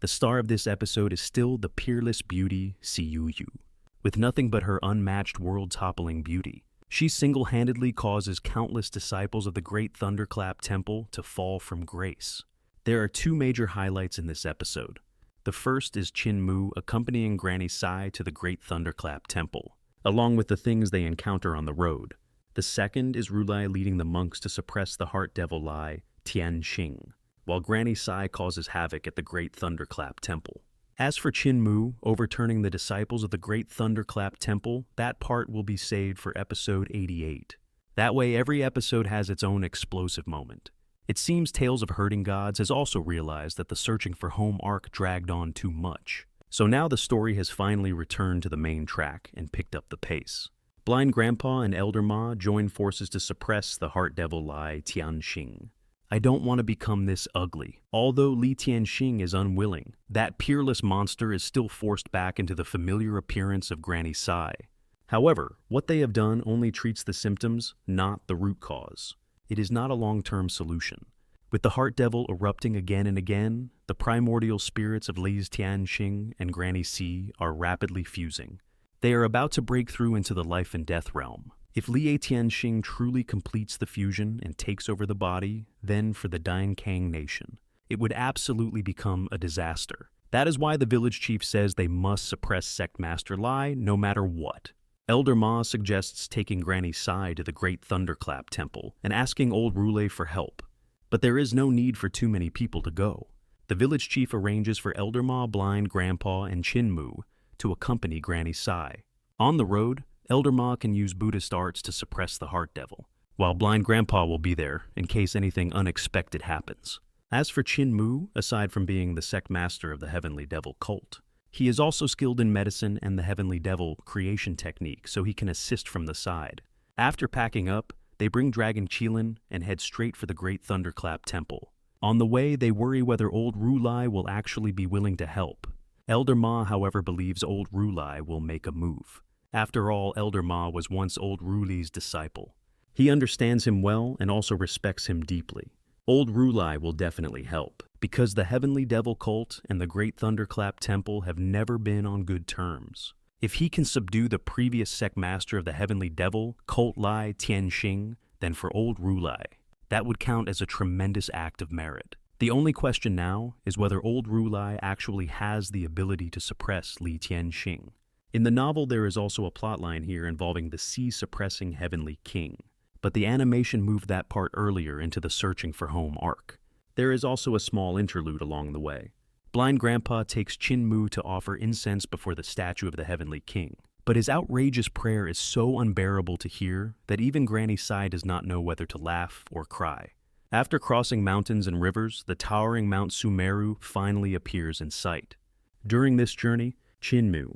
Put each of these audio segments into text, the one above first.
The star of this episode is still the peerless beauty Yu. With nothing but her unmatched world-toppling beauty, she single-handedly causes countless disciples of the Great Thunderclap Temple to fall from grace. There are two major highlights in this episode. The first is Mu accompanying Granny Sai to the Great Thunderclap Temple, along with the things they encounter on the road. The second is Rulai leading the monks to suppress the heart devil Lai Tianxing, while Granny Sai causes havoc at the Great Thunderclap Temple. As for Mu overturning the disciples of the Great Thunderclap Temple, that part will be saved for episode 88. That way, every episode has its own explosive moment. It seems Tales of Herding Gods has also realized that the Searching for Home arc dragged on too much. So now the story has finally returned to the main track and picked up the pace. Blind Grandpa and Elder Ma join forces to suppress the heart devil Lai Tianxing. I don't want to become this ugly. Although Li Tianxing is unwilling, that peerless monster is still forced back into the familiar appearance of Granny Sai. However, what they have done only treats the symptoms, not the root cause. It is not a long-term solution. With the heart devil erupting again and again, the primordial spirits of Li Tianxing and Granny Si are rapidly fusing. They are about to break through into the life and death realm. If Li Tianxing truly completes the fusion and takes over the body, then for the Diankang nation, it would absolutely become a disaster. That is why the village chief says they must suppress Sect Master Lai no matter what. Elder Ma suggests taking Granny Sai to the Great Thunderclap Temple and asking Old Rulay for help. But there is no need for too many people to go. The village chief arranges for Elder Ma, Blind Grandpa, and Mu to accompany Granny Sai. On the road, Elder Ma can use Buddhist arts to suppress the heart devil, while Blind Grandpa will be there in case anything unexpected happens. As for Mu, aside from being the sect master of the Heavenly Devil cult, he is also skilled in medicine and the Heavenly Devil creation technique, so he can assist from the side. After packing up, they bring Dragon Qilin and head straight for the Great Thunderclap Temple. On the way, they worry whether Old Rulai will actually be willing to help. Elder Ma, however, believes Old Rulai will make a move. After all, Elder Ma was once Old Ruli's disciple. He understands him well and also respects him deeply. Old Rulai will definitely help, because the Heavenly Devil cult and the Great Thunderclap Temple have never been on good terms. If he can subdue the previous sect master of the Heavenly Devil, cult Lai Tianxing, then for Old Rulai, that would count as a tremendous act of merit. The only question now is whether Old Rulai actually has the ability to suppress Li Tianxing. In the novel, there is also a plotline here involving the sea-suppressing Heavenly King, but the animation moved that part earlier into the Searching for Home arc. There is also a small interlude along the way. Blind Grandpa takes Mu to offer incense before the statue of the Heavenly King, but his outrageous prayer is so unbearable to hear that even Granny Sai does not know whether to laugh or cry. After crossing mountains and rivers, the towering Mount Sumeru finally appears in sight. During this journey, Mu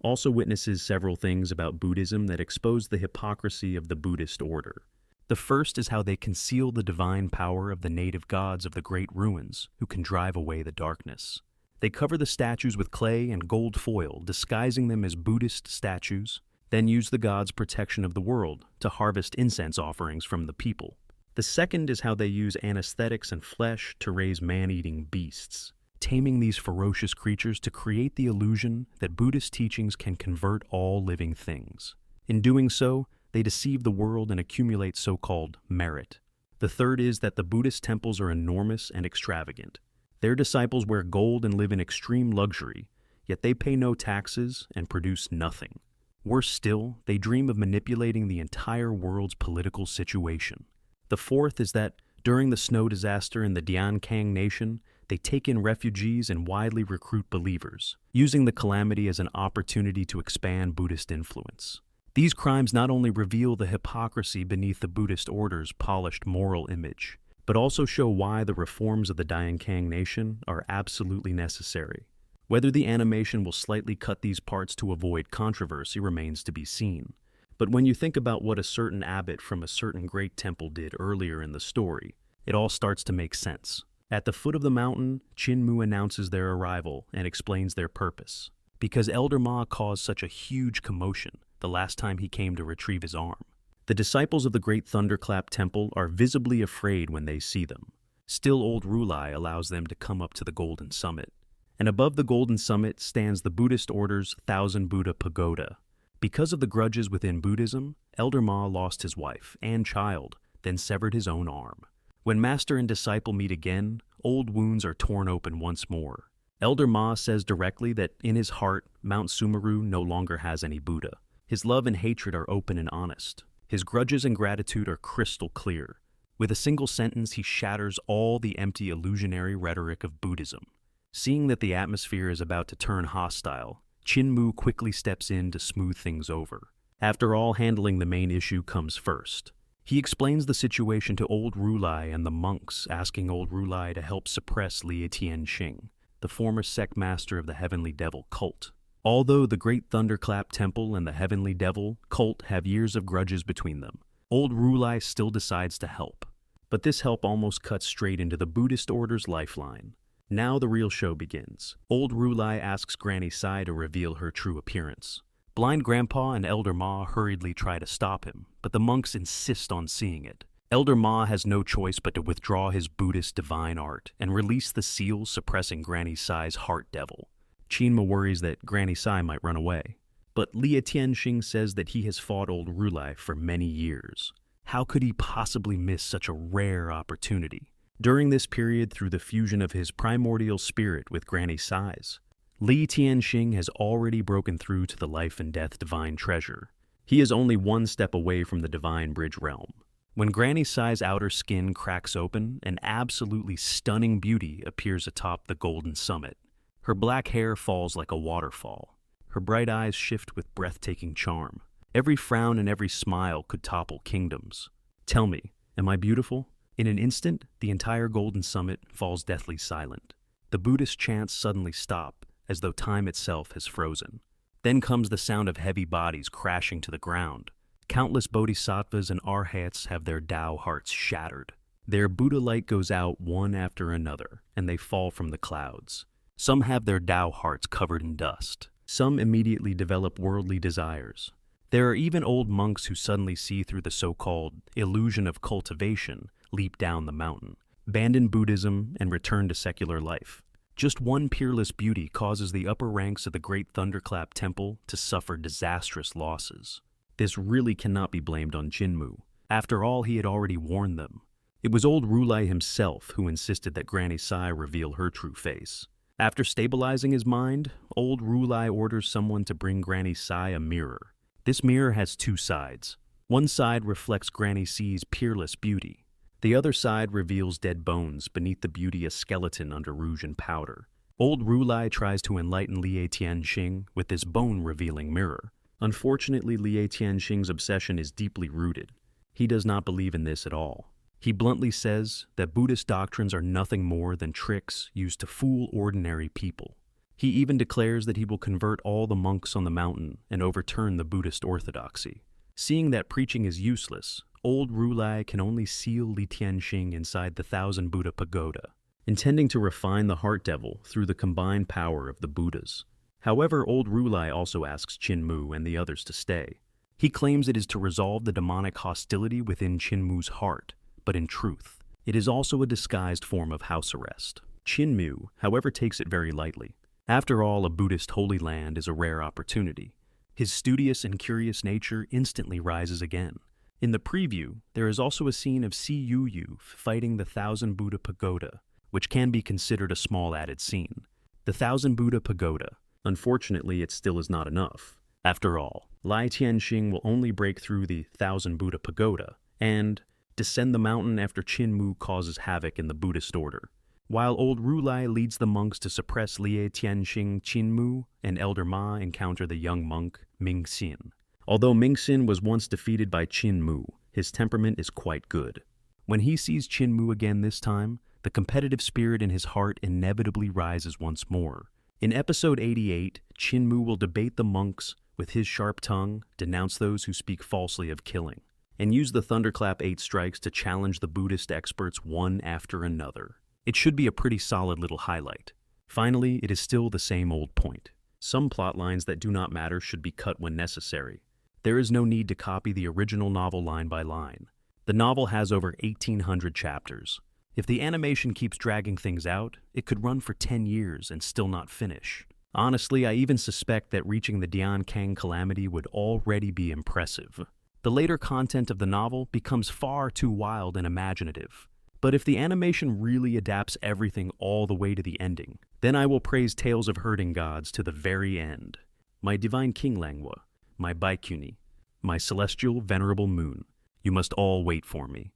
also witnesses several things about Buddhism that expose the hypocrisy of the Buddhist order. The first is how they conceal the divine power of the native gods of the great ruins who can drive away the darkness. They cover the statues with clay and gold foil, disguising them as Buddhist statues, then use the gods' protection of the world to harvest incense offerings from the people. The second is how they use anesthetics and flesh to raise man-eating beasts, taming these ferocious creatures to create the illusion that Buddhist teachings can convert all living things. In doing so, they deceive the world and accumulate so-called merit. The third is that the Buddhist temples are enormous and extravagant. Their disciples wear gold and live in extreme luxury, yet they pay no taxes and produce nothing. Worse still, they dream of manipulating the entire world's political situation. The fourth is that, during the snow disaster in the Diankang nation, they take in refugees and widely recruit believers, using the calamity as an opportunity to expand Buddhist influence. These crimes not only reveal the hypocrisy beneath the Buddhist order's polished moral image, but also show why the reforms of the Diankang nation are absolutely necessary. Whether the animation will slightly cut these parts to avoid controversy remains to be seen. But when you think about what a certain abbot from a certain great temple did earlier in the story, it all starts to make sense. At the foot of the mountain, Mu announces their arrival and explains their purpose. Because Elder Ma caused such a huge commotion the last time he came to retrieve his arm. The disciples of the Great Thunderclap Temple are visibly afraid when they see them. Still, Old Rulai allows them to come up to the Golden Summit. and above the golden summit stands the Buddhist order's Thousand Buddha Pagoda. Because of the grudges within Buddhism, Elder Ma lost his wife and child, then severed his own arm. When master and disciple meet again, old wounds are torn open once more. Elder Ma says directly that in his heart, Mount Sumeru no longer has any Buddha. His love and hatred are open and honest. His grudges and gratitude are crystal clear. With a single sentence, he shatters all the empty illusionary rhetoric of Buddhism. Seeing that the atmosphere is about to turn hostile, Chin-Mu quickly steps in to smooth things over. After all, handling the main issue comes first. He explains the situation to old Rulai and the monks, asking old Rulai to help suppress Li Tianxing, the former sect master of the Heavenly Devil cult. Although the Great Thunderclap Temple and the Heavenly Devil cult have years of grudges between them, old Rulai still decides to help. But this help almost cuts straight into the Buddhist order's lifeline. Now the real show begins. Old Rulai asks Granny Sai to reveal her true appearance. Blind Grandpa and Elder Ma hurriedly try to stop him, but the monks insist on seeing it. Elder Ma has no choice but to withdraw his Buddhist divine art and release the seal suppressing Granny Sai's heart devil. Chin-Mu worries that Granny Sai might run away. But Li Tianxing says that he has fought old Rulai for many years. How could he possibly miss such a rare opportunity? During this period, through the fusion of his primordial spirit with Granny Sai's, Li Tianxing has already broken through to the life and death divine treasure. He is only one step away from the divine bridge realm. When Granny Sai's outer skin cracks open, an absolutely stunning beauty appears atop the golden summit. Her black hair falls like a waterfall. Her bright eyes shift with breathtaking charm. Every frown and every smile could topple kingdoms. Tell me, am I beautiful? In an instant, the entire golden summit falls deathly silent. The Buddhist chants suddenly stop, as though time itself has frozen. Then comes the sound of heavy bodies crashing to the ground. Countless bodhisattvas and arhats have their Tao hearts shattered. Their Buddha light goes out one after another, and they fall from the clouds. Some have their Tao hearts covered in dust. Some immediately develop worldly desires. There are even old monks who suddenly see through the so-called illusion of cultivation, leap down the mountain, abandon Buddhism, and return to secular life. Just one peerless beauty causes the upper ranks of the Great Thunderclap Temple to suffer disastrous losses. This really cannot be blamed on Chin-Mu. After all, he had already warned them. It was old Rulai himself who insisted that Granny Sai reveal her true face. After stabilizing his mind, old Rulai orders someone to bring Granny Sai a mirror. This mirror has two sides. One side reflects Granny Sai's peerless beauty. The other side reveals dead bones, beneath the beauty a skeleton under rouge and powder. Old Rulai tries to enlighten Li Tianxing with this bone-revealing mirror. Unfortunately, Li Tianxing's obsession is deeply rooted. He does not believe in this at all. He bluntly says that Buddhist doctrines are nothing more than tricks used to fool ordinary people. He even declares that he will convert all the monks on the mountain and overturn the Buddhist orthodoxy. Seeing that preaching is useless, old Rulai can only seal Li Tianxing inside the Thousand Buddha Pagoda, intending to refine the heart devil through the combined power of the Buddhas. However, old Rulai also asks Chin-Mu and the others to stay. He claims it is to resolve the demonic hostility within Chin-Mu's heart, but in truth, it is also a disguised form of house arrest. Chin-Mu, however, takes it very lightly. After all, a Buddhist holy land is a rare opportunity. His studious and curious nature instantly rises again. In the preview, there is also a scene of Si Yu fighting the Thousand Buddha Pagoda, which can be considered a small added scene. The Thousand Buddha Pagoda. Unfortunately, it still is not enough. After all, Li Tianxing will only break through the Thousand Buddha Pagoda and descend the mountain after Chin-Mu causes havoc in the Buddhist order. While old Rulai leads the monks to suppress Li Tianxing, Chin-Mu and Elder Ma encounter the young monk Ming-Xin. Although Ming-Xin was once defeated by Chin-Mu, his temperament is quite good. When he sees Chin-Mu again this time, the competitive spirit in his heart inevitably rises once more. In episode 88, Chin-Mu will debate the monks with his sharp tongue, denounce those who speak falsely of killing, and use the Thunderclap 8 strikes to challenge the Buddhist experts one after another. It should be a pretty solid little highlight. Finally, it is still the same old point. Some plot lines that do not matter should be cut when necessary. There is no need to copy the original novel line by line. The novel has over 1,800 chapters. If the animation keeps dragging things out, it could run for 10 years and still not finish. Honestly, I even suspect that reaching the Dian Kang calamity would already be impressive. The later content of the novel becomes far too wild and imaginative. But if the animation really adapts everything all the way to the ending, then I will praise Tales of Herding Gods to the very end. My divine King Langhua, my Baikuni, my celestial venerable moon, you must all wait for me.